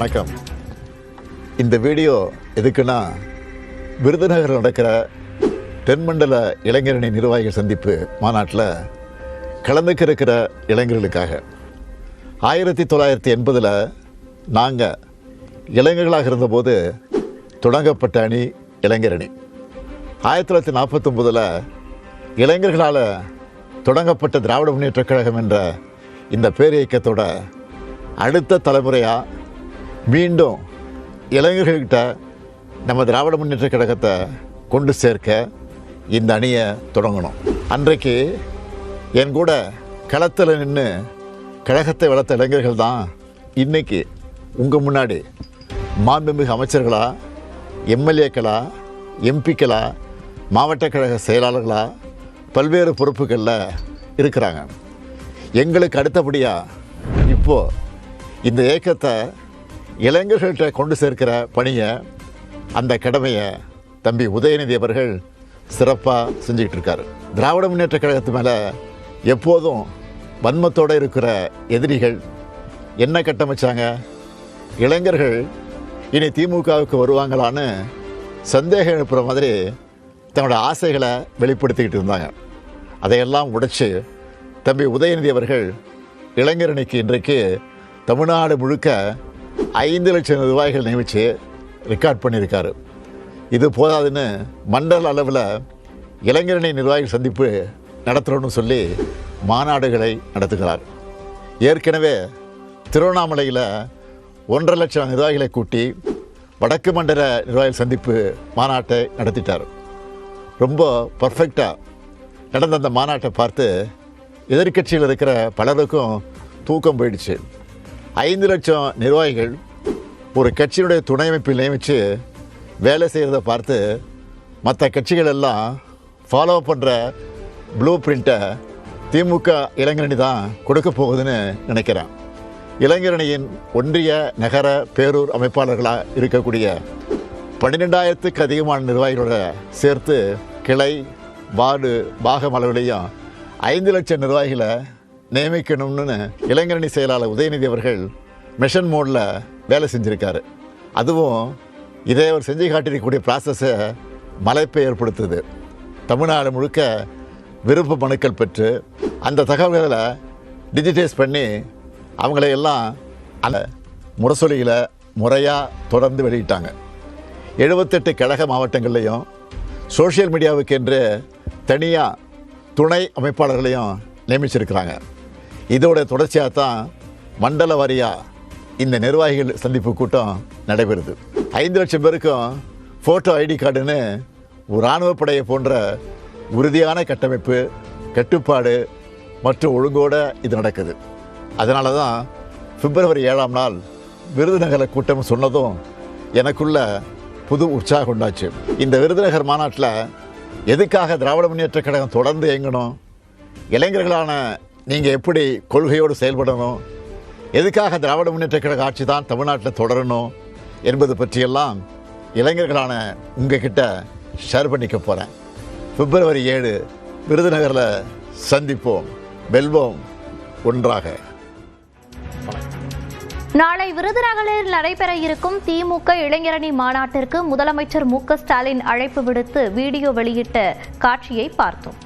வணக்கம். இந்த வீடியோ எதுக்குன்னா, விருதுநகர் நடக்கிற தென்மண்டல இளைஞரணி நிர்வாகிகள் சந்திப்பு மாநாட்டில் கலந்துக்க இருக்கிற இளைஞர்களுக்காக 1980 நாங்கள் இளைஞர்களாக இருந்தபோது தொடங்கப்பட்ட அணி இளைஞரணி. 1949 இளைஞர்களால் தொடங்கப்பட்ட திராவிட முன்னேற்றக் கழகம் என்ற இந்த பேரியக்கத்தோட அடுத்த தலைமுறையாக மீண்டும் இளைஞர்கள்கிட்ட நம்ம திராவிட முன்னேற்றக் கழகத்தை கொண்டு சேர்க்க இந்த அணியை தொடங்கணும். அன்றைக்கு என் கூட களத்தில் நின்று கழகத்தை வளர்த்த இளைஞர்கள் தான் இன்றைக்கி உங்கள் முன்னாடி மாண்புமிகு அமைச்சர்களா, எம்எல்ஏக்களா, எம்பிக்களா, மாவட்ட கழக செயலாளர்களா பல்வேறு பொறுப்புகளில் இருக்கிறாங்க. எங்களுக்கு அடுத்தபடியாக இப்போது இந்த இயக்கத்தை இளைஞர்கள்ட்ட கொண்டு சேர்க்கிற பணியை, அந்த கடமையை தம்பி உதயநிதி அவர்கள் சிறப்பாக செஞ்சுக்கிட்டு இருக்காரு. திராவிட முன்னேற்ற கழகத்து மேலே எப்போதும் வன்மத்தோடு இருக்கிற எதிரிகள் என்ன கட்டமைச்சாங்க? இளைஞர்கள் இனி திமுகவுக்கு வருவாங்களான்னு சந்தேகம் எழுப்புகிற மாதிரி தன்னோட ஆசைகளை வெளிப்படுத்திக்கிட்டு இருந்தாங்க. அதையெல்லாம் உடைச்சு தம்பி உதயநிதி அவர்கள் இளைஞரணிக்கு இன்றைக்கு தமிழ்நாடு முழுக்க 5 லட்சம் நிர்வாகிகள் நியமித்து ரெக்கார்ட் பண்ணியிருக்காரு. இது போதாதுன்னு மண்டல அளவில் இளைஞரணி நிர்வாகிகள் சந்திப்பு நடத்துகிறோன்னு சொல்லி மாநாடுகளை நடத்துகிறார். ஏற்கனவே திருவண்ணாமலையில் 1.5 லட்சம் நிர்வாகிகளை கூட்டி வடக்கு மண்டல நிர்வாகிகள் சந்திப்பு மாநாட்டை நடத்திட்டார். ரொம்ப பர்ஃபெக்டாக நடந்த அந்த மாநாட்டை பார்த்து எதிர்க்கட்சியில் இருக்கிற பலருக்கும் தூக்கம் போயிடுச்சு. 5 லட்சம் நிர்வாகிகள் ஒரு கட்சியினுடைய துணை அமைப்பில் நியமித்து வேலை செய்கிறத பார்த்து மற்ற கட்சிகள் எல்லாம் ஃபாலோ பண்ணுற ப்ளூ பிரிண்ட்டை திமுக இளைஞரணி தான் கொடுக்க போகுதுன்னு நினைக்கிறேன். இளைஞரணியின் ஒன்றிய நகர பேரூர் அமைப்பாளர்களாக இருக்கக்கூடிய 12,000க்கு அதிகமான நிர்வாகிகளோட சேர்த்து கிளை, வார்டு, பாகம் அளவிலையும் 5 லட்சம் நிர்வாகிகளை நியமிக்கணும்னு இளைஞரணி செயலாளர் உதயநிதி அவர்கள் மிஷன் மோடில் வேலை செஞ்சுருக்காரு. அதுவும் இதே அவர் செஞ்சு காட்டியிருக்கக்கூடிய ப்ராசஸை மலைப்பை ஏற்படுத்துது. தமிழ்நாடு முழுக்க விருப்ப மனுக்கள் பெற்று அந்த தகவல்களை டிஜிட்டைஸ் பண்ணி அவங்களையெல்லாம் அந்த முரசொலியில் முறையாக தொடர்ந்து வெளியிட்டாங்க. 78 கழக மாவட்டங்கள்லேயும் சோஷியல் மீடியாவுக்கு என்று தனியாக துணை அமைப்பாளர்களையும் நியமிச்சிருக்கிறாங்க. இதோட தொடர்ச்சியாக தான் மண்டல வாரியாக இந்த நிர்வாகிகள் சந்திப்பு கூட்டம் நடைபெறுது. 5 லட்சம் பேருக்கும் ஃபோட்டோ ஐடி கார்டுன்னு ஒரு இராணுவப்படையை போன்ற உறுதியான கட்டமைப்பு, கட்டுப்பாடு மற்றும் ஒழுங்கோடு இது நடக்குது. அதனால தான் பிப்ரவரி 7ஆம் நாள் விருதுநகர் கூட்டம் சொன்னதும் எனக்குள்ள புது உற்சாகம் உண்டாச்சு. இந்த விருதுநகர் மாநாட்டில் எதுக்காக திராவிட முன்னேற்றக் கழகம் தொடர்ந்து இயங்கணும், இளைஞர்களான நீங்கள் எப்படி கொள்கையோடு செயல்படணும், எதுக்காக திராவிட முன்னேற்றக் கழக ஆட்சி தான் தமிழ்நாட்டில் தொடரணும் என்பது பற்றியெல்லாம் இளைஞர்களான உங்ககிட்ட ஷேர் பண்ணிக்க போகிறேன். பிப்ரவரி 7 விருதுநகரில் சந்திப்போம், வெல்வோம் ஒன்றாக. நாளை விருதுநகரில் நடைபெற இருக்கும் திமுக இளைஞரணி மாநாட்டிற்கு முதலமைச்சர் மு.க. ஸ்டாலின் அழைப்பு விடுத்து வீடியோ வெளியிட்ட காட்சியை பார்த்தோம்.